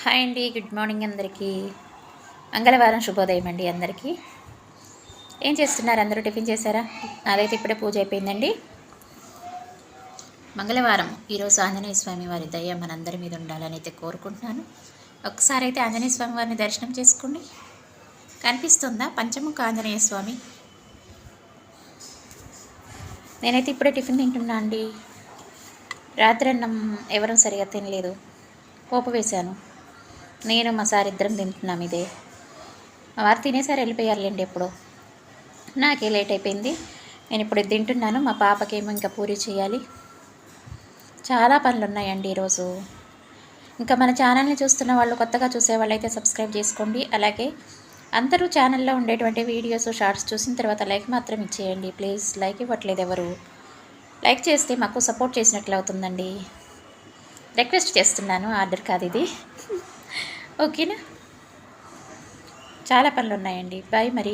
Hi అండి, good morning అందరికీ. మంగళవారం శుభోదయం అండి అందరికీ. ఏం చేస్తున్నారు? అందరూ టిఫిన్ చేశారా? నాదైతే ఇప్పుడే పూజ అయిపోయిందండి. మంగళవారం ఈరోజు ఆంజనేయ స్వామి వారి దయ మనందరి మీద ఉండాలని అయితే కోరుకుంటున్నాను. ఒకసారి అయితే ఆంజనేయ స్వామి వారిని దర్శనం చేసుకోండి. కనిపిస్తుందా పంచముఖ ఆంజనేయ స్వామి? నేనైతే ఇప్పుడే టిఫిన్ తింటున్నా అండి. రాత్రి అన్నం ఎవరూ సరిగా తినలేదు, పోపు వేశాను. నేను మా సార్ ఇద్దరం తింటున్నాం. ఇదే మా వారు తినేసారి వెళ్ళిపోయారులేండి ఎప్పుడో. నాకే లేట్ అయిపోయింది. నేను ఇప్పుడు ఇది తింటున్నాను. మా పాపకేమో ఇంకా పూరి చేయాలి. చాలా పనులు ఉన్నాయండి ఈరోజు. ఇంకా మన ఛానల్ని చూస్తున్న వాళ్ళు, కొత్తగా చూసే వాళ్ళు అయితే సబ్స్క్రైబ్ చేసుకోండి. అలాగే అందరూ ఛానల్లో ఉండేటువంటి వీడియోస్ షార్ట్స్ చూసిన తర్వాత లైక్ మాత్రం ఇచ్చేయండి ప్లీజ్. లైక్ ఇవ్వట్లేదు ఎవరు. లైక్ చేస్తే మాకు సపోర్ట్ చేసినట్లు అవుతుందండి. రిక్వెస్ట్ చేస్తున్నాను, ఆర్డర్ కాదు ఇది. ఓకేనా? చాలా పనులు ఉన్నాయండి. బాయ్ మరి.